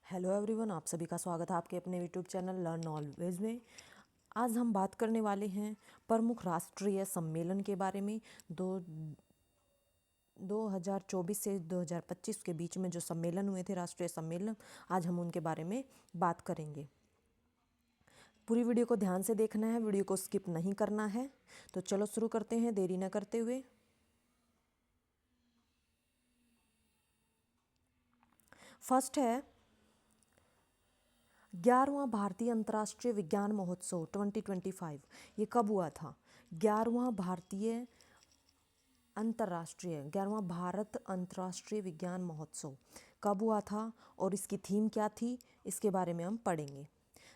Hello everyone, आप सभी का स्वागत है आपके अपने यूट्यूब चैनल लर्न ऑलवेज में। आज हम बात करने वाले हैं प्रमुख राष्ट्रीय सम्मेलन के बारे में। 2024 से 2025 के बीच में जो सम्मेलन हुए थे, राष्ट्रीय सम्मेलन, आज हम उनके बारे में बात करेंगे। पूरी वीडियो को ध्यान से देखना है, वीडियो को स्किप नहीं करना है। तो चलो शुरू करते हैं देरी न करते हुए। फर्स्ट है 11वां भारतीय अंतर्राष्ट्रीय विज्ञान महोत्सव 2025। ये कब हुआ था? 11वां भारत अंतर्राष्ट्रीय विज्ञान महोत्सव कब हुआ था और इसकी थीम क्या थी, इसके बारे में हम पढ़ेंगे।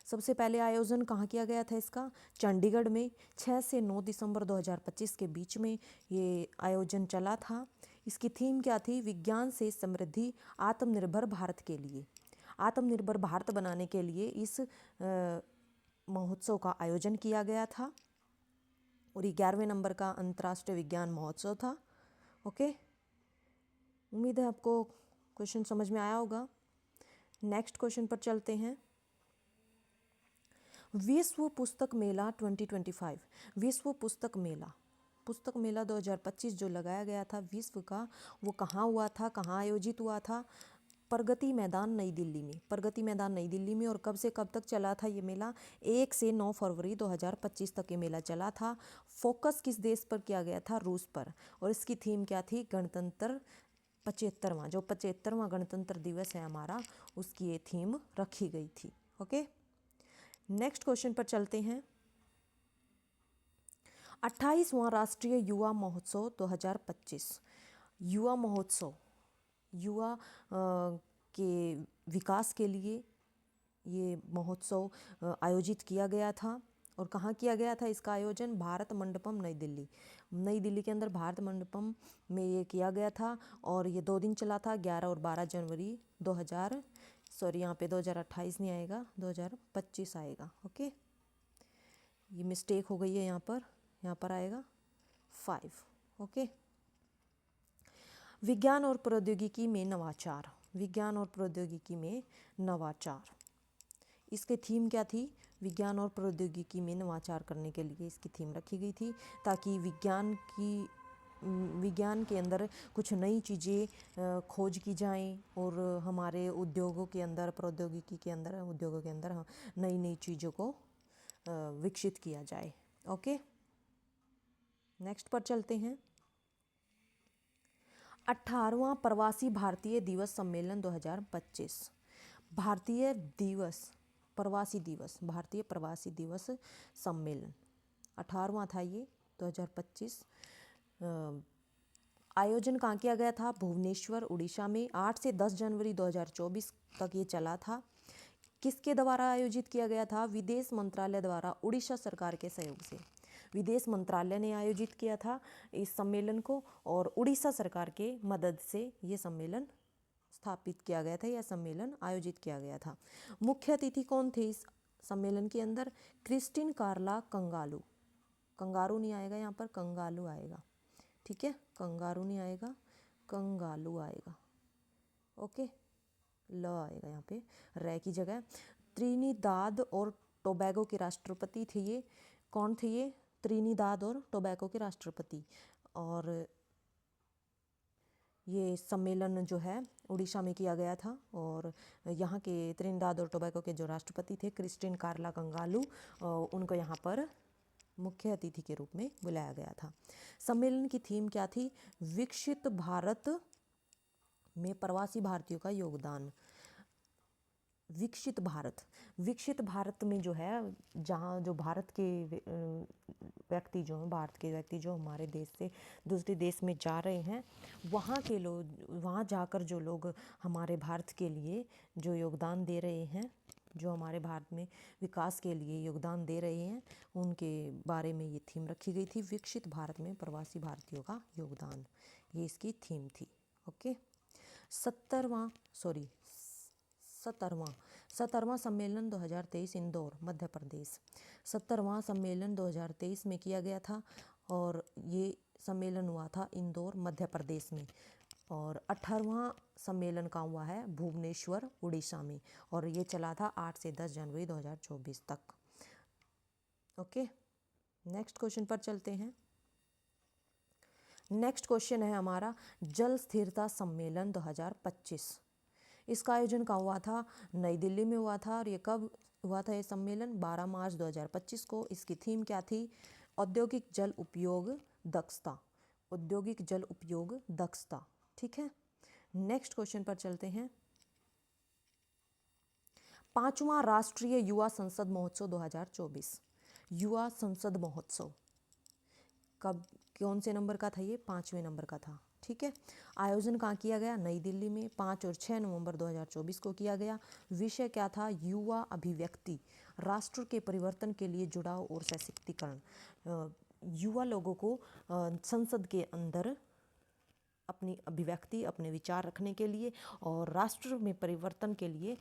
सबसे पहले आयोजन कहाँ किया गया था इसका? चंडीगढ़ में 6 से 9 दिसंबर 2025 के बीच में ये आयोजन चला था। इसकी थीम क्या थी? विज्ञान से समृद्धि, आत्मनिर्भर भारत के लिए। आत्मनिर्भर भारत बनाने के लिए इस महोत्सव का आयोजन किया गया था और 11वें नंबर का अंतर्राष्ट्रीय विज्ञान महोत्सव था। ओके, उम्मीद है आपको क्वेश्चन समझ में आया होगा। नेक्स्ट क्वेश्चन पर चलते हैं। विश्व पुस्तक मेला 2025। विश्व पुस्तक मेला 2025 जो लगाया गया था विश्व का, वो कहाँ हुआ था, कहाँ आयोजित हुआ था? प्रगति मैदान नई दिल्ली में। प्रगति मैदान नई दिल्ली में। और कब से कब तक चला था ये मेला? 1 से 9 फरवरी 2025 तक ये मेला चला था। फोकस किस देश पर किया गया था? रूस पर। और इसकी थीम क्या थी? गणतंत्र 75वां, जो 75वां गणतंत्र दिवस है हमारा, उसकी ये थीम रखी गई थी। ओके, नेक्स्ट क्वेश्चन पर चलते हैं। 28वां राष्ट्रीय युवा महोत्सव 2025। युवा महोत्सव, युवा के विकास के लिए ये महोत्सव आयोजित किया गया था। और कहाँ किया गया था इसका आयोजन? भारत मंडपम नई दिल्ली। नई दिल्ली के अंदर भारत मंडपम में ये किया गया था और ये 2 दिन चला था, 11 और 12 जनवरी 2028 नहीं आएगा, 2025 आएगा। ओके, ये मिस्टेक हो गई है, यहाँ पर आएगा 5। ओके, विज्ञान और प्रौद्योगिकी में नवाचार। विज्ञान और प्रौद्योगिकी में नवाचार, इसकी थीम क्या थी? विज्ञान और प्रौद्योगिकी में नवाचार करने के लिए इसकी थीम रखी गई थी, ताकि विज्ञान के अंदर कुछ नई चीज़ें खोज की जाएं और हमारे उद्योगों के अंदर, प्रौद्योगिकी के अंदर, उद्योगों के अंदर नई नई चीज़ों को विकसित किया जाए। ओके, नेक्स्ट पर चलते हैं। 18वां प्रवासी भारतीय दिवस सम्मेलन 2025। भारतीय प्रवासी दिवस सम्मेलन 18वां था ये 2025। आयोजन कहाँ किया गया था? भुवनेश्वर, उड़ीसा में। 8 से 10 जनवरी 2024 तक ये चला था। किसके द्वारा आयोजित किया गया था? विदेश मंत्रालय द्वारा, उड़ीसा सरकार के सहयोग से। विदेश मंत्रालय ने आयोजित किया था इस सम्मेलन को और उड़ीसा सरकार के मदद से ये सम्मेलन स्थापित किया गया था, यह सम्मेलन आयोजित किया गया था। मुख्य अतिथि कौन थे इस सम्मेलन के अंदर? क्रिस्टिन कार्ला कंगालू। कंगारू नहीं आएगा यहाँ पर, कंगालू आएगा। ठीक है, कंगारू नहीं आएगा, कंगालू आएगा। ओके, ल आएगा यहाँ पे रे की जगह। त्रिनिदाद और टोबैगो के राष्ट्रपति थे ये। कौन थे ये? त्रिनिदाद और टोबैगो के राष्ट्रपति। और ये सम्मेलन जो है उड़ीसा में किया गया था और यहाँ के त्रिनिदाद और टोबैगो के जो राष्ट्रपति थे क्रिस्टिन कार्ला कंगालू, उनको यहाँ पर मुख्य अतिथि के रूप में बुलाया गया था। सम्मेलन की थीम क्या थी? विकसित भारत में प्रवासी भारतीयों का योगदान। विकसित भारत में जो है, जहाँ जो भारत के व्यक्ति जो हमारे देश से दूसरे देश में जा रहे हैं, वहाँ जाकर जो लोग हमारे भारत के लिए जो योगदान दे रहे हैं, जो हमारे भारत में विकास के लिए योगदान दे रहे हैं, उनके बारे में ये थीम रखी गई थी। विकसित भारत में प्रवासी भारतीयों का योगदान, ये इसकी थीम थी। ओके, 17वां सम्मेलन 2023 इंदौर मध्य प्रदेश। 17वां सम्मेलन 2023 में किया गया था और ये सम्मेलन हुआ था इंदौर मध्य प्रदेश में। और 18वां सम्मेलन का हुआ है भुवनेश्वर उड़ीसा में, और ये चला था 8 से 10 जनवरी 2024 तक। ओके, नेक्स्ट क्वेश्चन पर चलते हैं। नेक्स्ट क्वेश्चन है हमारा जल स्थिरता सम्मेलन 2025। इसका आयोजन कहाँ हुआ था? नई दिल्ली में हुआ था। और ये कब हुआ था ये सम्मेलन? 12 मार्च 2025 को। इसकी थीम क्या थी? औद्योगिक जल उपयोग दक्षता। औद्योगिक जल उपयोग दक्षता। ठीक है, नेक्स्ट क्वेश्चन पर चलते हैं। 5वां राष्ट्रीय युवा संसद महोत्सव 2024। युवा संसद महोत्सव कब, कौन से नंबर का था ये? 5वें नंबर का था। ठीक है, आयोजन कहाँ किया गया? नई दिल्ली में 5 और 6 नवंबर 2024 को किया गया। विषय क्या था? युवा अभिव्यक्ति, राष्ट्र के परिवर्तन के लिए जुड़ाव और सशक्तिकरण। युवा लोगों को संसद के अंदर अपनी अभिव्यक्ति, अपने विचार रखने के लिए और राष्ट्र में परिवर्तन के लिए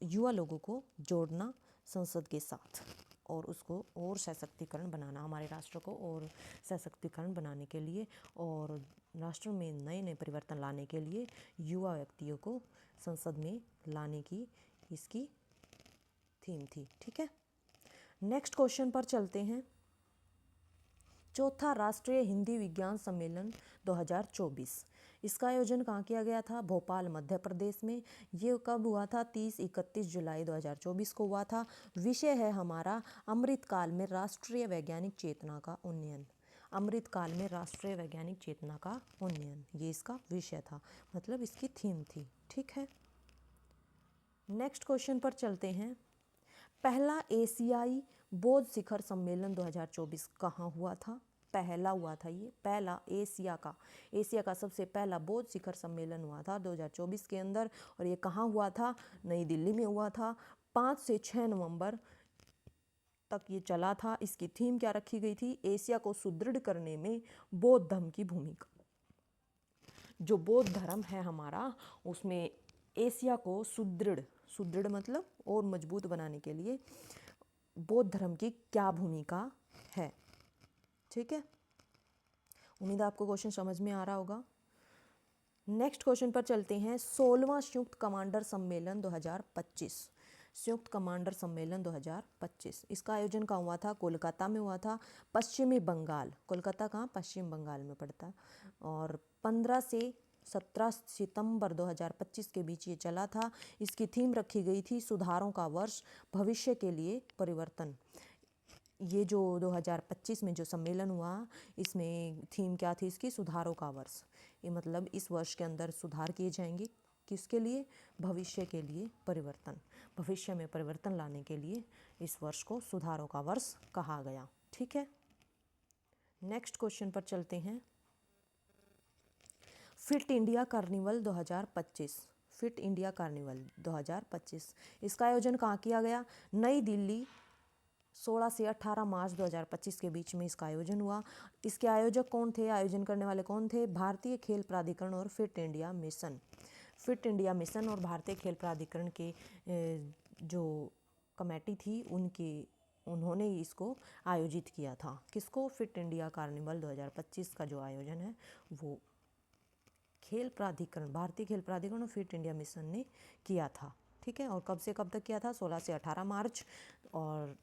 युवा लोगों को जोड़ना संसद के साथ, और उसको और सशक्तिकरण बनाना, हमारे राष्ट्र को और सशक्तिकरण बनाने के लिए और राष्ट्र में नए नए परिवर्तन लाने के लिए युवा व्यक्तियों को संसद में लाने की इसकी थीम थी। ठीक है, नेक्स्ट क्वेश्चन पर चलते हैं। चौथा राष्ट्रीय हिंदी विज्ञान सम्मेलन 2024। इसका आयोजन कहाँ किया गया था? भोपाल, मध्य प्रदेश में। ये कब हुआ था? 30-31 जुलाई 2024 को हुआ था। विषय है हमारा अमृतकाल में राष्ट्रीय वैज्ञानिक चेतना का उन्नयन। अमृतकाल में राष्ट्रीय वैज्ञानिक चेतना का उन्नयन, ये इसका विषय था, मतलब इसकी थीम थी। ठीक है, नेक्स्ट क्वेश्चन पर चलते हैं। पहला एशियाई बौद्ध शिखर सम्मेलन 2024 कहाँ हुआ था? पहला हुआ था ये, पहला एशिया का सबसे पहला बौद्ध शिखर सम्मेलन हुआ था 2024 के अंदर। और ये कहाँ हुआ था? नई दिल्ली में हुआ था। 5 से 6 नवंबर तक ये चला था। इसकी थीम क्या रखी गई थी? एशिया को सुदृढ़ करने में बौद्ध धर्म की भूमिका। जो बौद्ध धर्म है हमारा, उसमें एशिया को सुदृढ़ मतलब और मजबूत बनाने के लिए बौद्ध धर्म की क्या भूमिका है। ठीक है, उम्मीद है आपको क्वेश्चन समझ में आ रहा होगा। नेक्स्ट क्वेश्चन पर चलते हैं। 16वां संयुक्त कमांडर सम्मेलन 2025। संयुक्त कमांडर सम्मेलन 2025, इसका आयोजन कहाँ हुआ था? कोलकाता में हुआ था, पश्चिमी बंगाल। कोलकाता कहाँ? पश्चिम बंगाल में पड़ता है। और 15 से 17 सितंबर 2025 के बीच ये चला था। इसकी थीम रखी गई थी सुधारों का वर्ष, भविष्य के लिए परिवर्तन। ये जो 2025 में जो सम्मेलन हुआ, इसमें थीम क्या थी इसकी? सुधारों का वर्ष। ये मतलब इस वर्ष के अंदर सुधार किए जाएंगे। किसके लिए? भविष्य के लिए परिवर्तन। भविष्य में परिवर्तन लाने के लिए इस वर्ष को सुधारों का वर्ष कहा गया। ठीक है, नेक्स्ट क्वेश्चन पर चलते हैं। Fit India carnival 2025। Fit India carnival 2025, इसका आयोजन कहाँ किया गया? नई दिल्ली। 16 से 18 मार्च 2025 के बीच में इसका आयोजन हुआ। इसके आयोजक कौन थे? आयोजन करने वाले कौन थे? भारतीय खेल प्राधिकरण और fit India mission. Fit India mission और भारतीय खेल प्राधिकरण के जो कमेटी थी उन्होंने इसको आयोजित किया था। किसको? फिट इंडिया कार्निवल 2025 का जो आयोजन है वो खेल प्राधिकरण, भारतीय खेल प्राधिकरण और फिट इंडिया मिशन ने किया था। ठीक है, और कब से कब तक किया था? 16 से 18 मार्च। और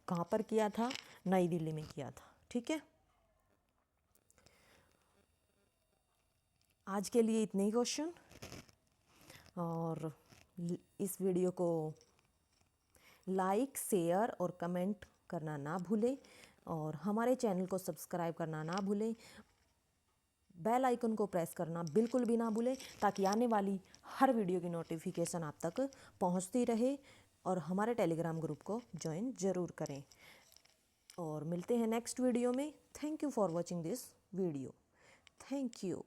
कहाँ पर किया था? नई दिल्ली में किया था। ठीक है, आज के लिए इतने ही क्वेश्चन। और इस वीडियो को लाइक, शेयर और कमेंट करना ना भूलें, और हमारे चैनल को सब्सक्राइब करना ना भूलें। बेल आइकन को प्रेस करना बिल्कुल भी ना भूलें, ताकि आने वाली हर वीडियो की नोटिफिकेशन आप तक पहुंचती रहे। और हमारे टेलीग्राम ग्रुप को ज्वाइन ज़रूर करें। और मिलते हैं नेक्स्ट वीडियो में। Thank you for watching this video. Thank you.